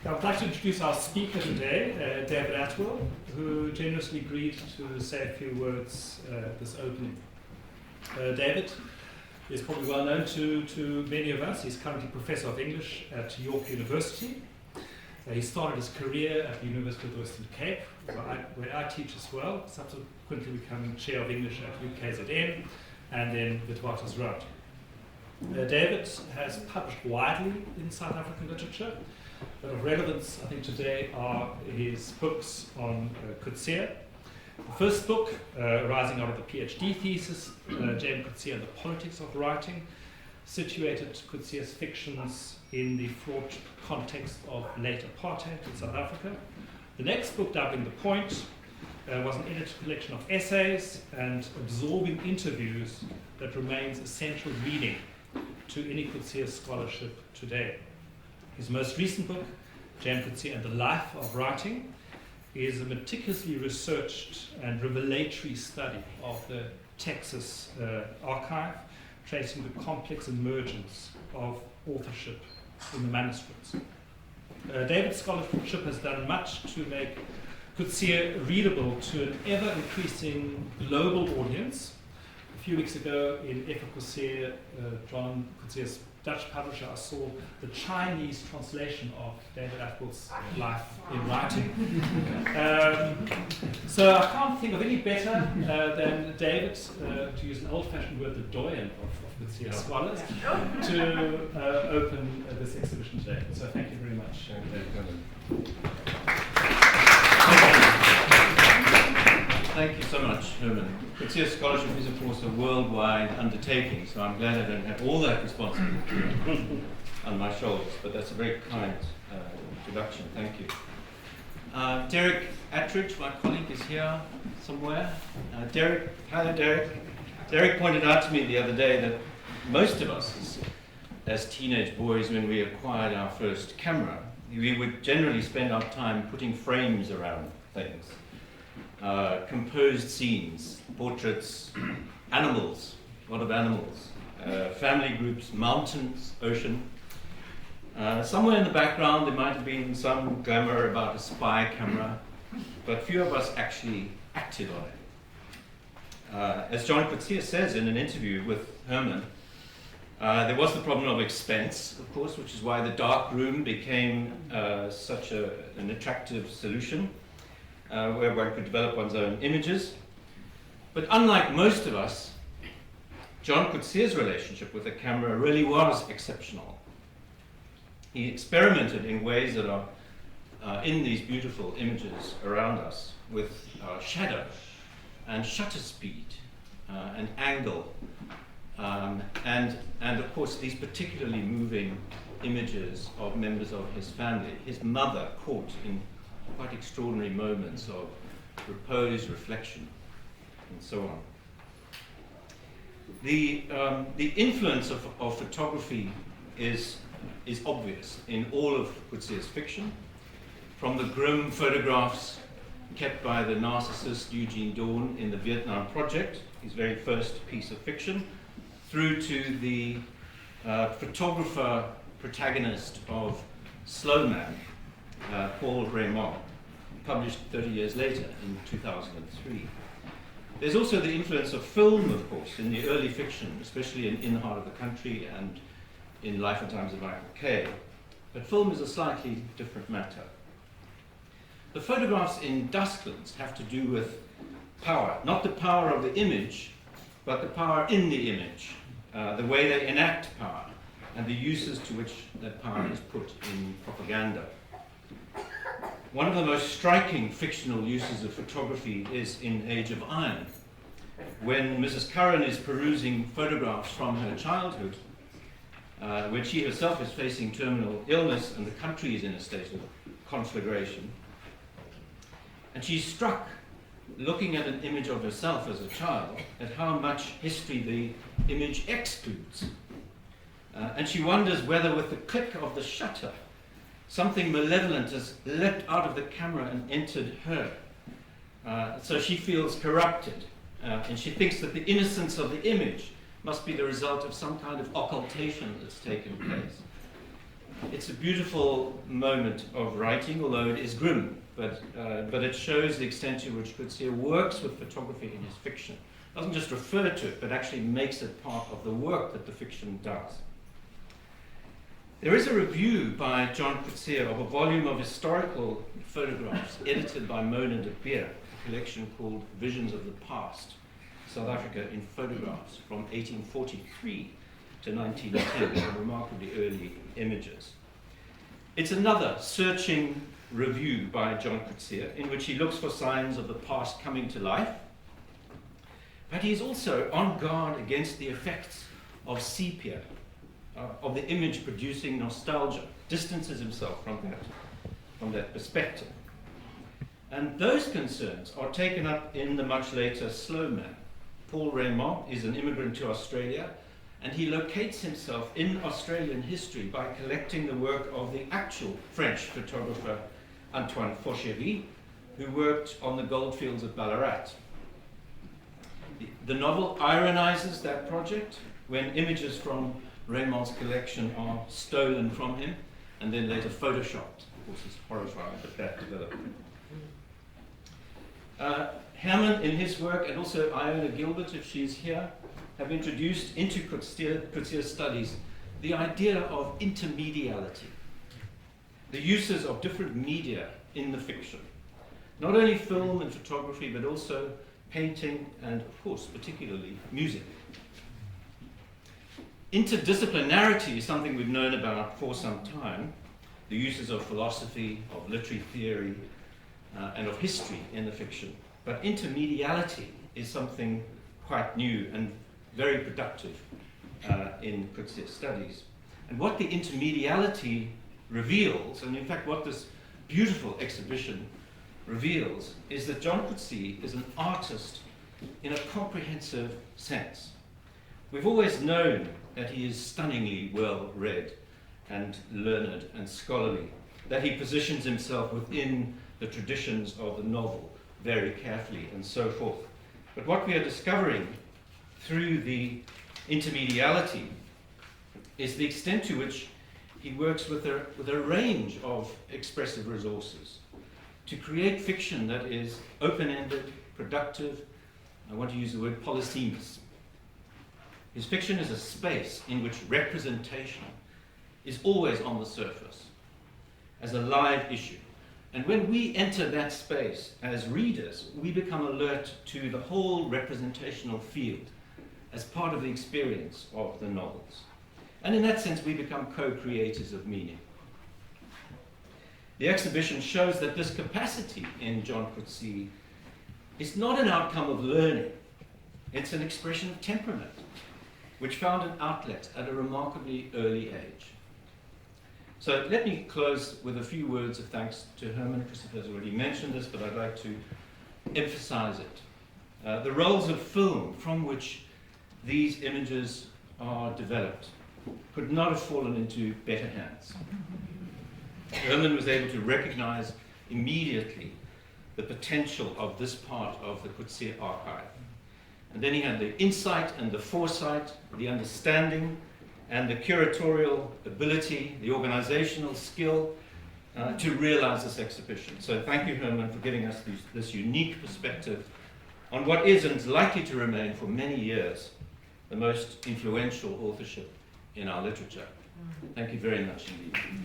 I would like to introduce our speaker today, David Attwell, who generously agreed to say a few words at this opening. David is probably well known to many of us. He's currently Professor of English at York University. He started his career at the University of the Western Cape, where I teach as well, subsequently becoming Chair of English at UKZN, and then Witwatersrand Road. David has published widely in South African literature, but of relevance, I think, today are his books on Coetzee. The first book, arising out of the PhD thesis, James Coetzee and the Politics of Writing, situated Coetzee's fictions in the fraught context of late apartheid in South Africa. The next book, Doubling the Point, was an edited collection of essays and absorbing interviews that remains essential reading to any Coetzee scholarship today. His most recent book, James Coetzee and the Life of Writing, is a meticulously researched and revelatory study of the Texas archive, tracing the complex emergence of authorship in the manuscripts. David's scholarship has done much to make Coetzee readable to an ever-increasing global audience. A few weeks ago in F Coetzee, John Coetzee's Dutch publisher, I saw the Chinese translation of David Attwell's Life in Writing. So I can't think of any better than David, to use an old-fashioned word, the doyen of Coetzee scholars, to open this exhibition today. So thank you very much, David. Thank you so much, Herman. Coetzee scholarship is, of course, a worldwide undertaking, so I'm glad I don't have all that responsibility on my shoulders, but that's a very kind introduction. Thank you. Derek Attridge, my colleague, is here somewhere. Hello, Derek. Derek pointed out to me the other day that most of us, as teenage boys, when we acquired our first camera, we would generally spend our time putting frames around things. Composed scenes, portraits, animals, a lot of animals, family groups, mountains, ocean. Somewhere in the background there might have been some glamour about a spy camera, but few of us actually acted on it. As John Coetzee says in an interview with Herman, there was the problem of expense, of course, which is why the dark room became such an attractive solution. Where one could develop one's own images. But unlike most of us, John Coetzee's relationship with the camera really was exceptional. He experimented in ways that are in these beautiful images around us with shadow and shutter speed and angle and of course these particularly moving images of members of his family, his mother caught in quite extraordinary moments of repose, reflection, and so on. The influence of photography is obvious in all of Coetzee's fiction, from the grim photographs kept by the narcissist Eugene Dorn in the Vietnam Project, his very first piece of fiction, through to the photographer protagonist of Slow Man, Paul Raymond, published 30 years later in 2003. There's also the influence of film, of course, in the early fiction, especially in the Heart of the Country and in Life and Times of Michael Kay. But film is a slightly different matter. The photographs in Dusklands have to do with power, not the power of the image, but the power in the image, the way they enact power, and the uses to which that power is put in propaganda. One of the most striking fictional uses of photography is in Age of Iron, when Mrs. Curran is perusing photographs from her childhood, when she herself is facing terminal illness and the country is in a state of conflagration. And she's struck, looking at an image of herself as a child, at how much history the image excludes. And she wonders whether with the click of the shutter, something malevolent has leapt out of the camera and entered her. So she feels corrupted, and she thinks that the innocence of the image must be the result of some kind of occultation that's taken place. It's a beautiful moment of writing, although it is grim, but it shows the extent to which Coetzee works with photography in his fiction. Doesn't just refer to it, but actually makes it part of the work that the fiction does. There is a review by John Coetzee of a volume of historical photographs edited by Mona de Beer, a collection called Visions of the Past, South Africa in Photographs, from 1843 to 1910, some remarkably early images. It's another searching review by John Coetzee in which he looks for signs of the past coming to life, but he is also on guard against the effects of sepia, of the image producing nostalgia, distances himself from that perspective. And those concerns are taken up in the much later Slow Man. Paul Raymond is an immigrant to Australia, and he locates himself in Australian history by collecting the work of the actual French photographer Antoine Fauchery, who worked on the goldfields of Ballarat. The novel ironizes that project when images from Raymond's collection are stolen from him and then later photoshopped. Of course, he's horrified at that development. Herman, in his work, and also Iona Gilbert, if she's here, have introduced into Coetzee's studies the idea of intermediality, the uses of different media in the fiction, not only film and photography, but also painting and, of course, particularly music. Interdisciplinarity is something we've known about for some time, the uses of philosophy, of literary theory, and of history in the fiction. But intermediality is something quite new and very productive in Coetzee's studies. And what the intermediality reveals, and in fact what this beautiful exhibition reveals, is that John Coetzee is an artist in a comprehensive sense. We've always known that he is stunningly well read and learned and scholarly, that he positions himself within the traditions of the novel very carefully and so forth. But what we are discovering through the intermediality is the extent to which he works with a range of expressive resources to create fiction that is open-ended, productive. I want to use the word polysemous. His fiction is a space in which representation is always on the surface as a live issue. And when we enter that space as readers, we become alert to the whole representational field as part of the experience of the novels. And in that sense, we become co-creators of meaning. The exhibition shows that this capacity in John Coetzee is not an outcome of learning. It's an expression of temperament, which found an outlet at a remarkably early age. So let me close with a few words of thanks to Herman. Christopher has already mentioned this, but I'd like to emphasize it. The roles of film from which these images are developed could not have fallen into better hands. Herman was able to recognize immediately the potential of this part of the Coetzee archive. And then he had the insight and the foresight, the understanding, and the curatorial ability, the organizational skill to realize this exhibition. So thank you, Herman, for giving us this unique perspective on what is and is likely to remain for many years the most influential authorship in our literature. Thank you very much indeed.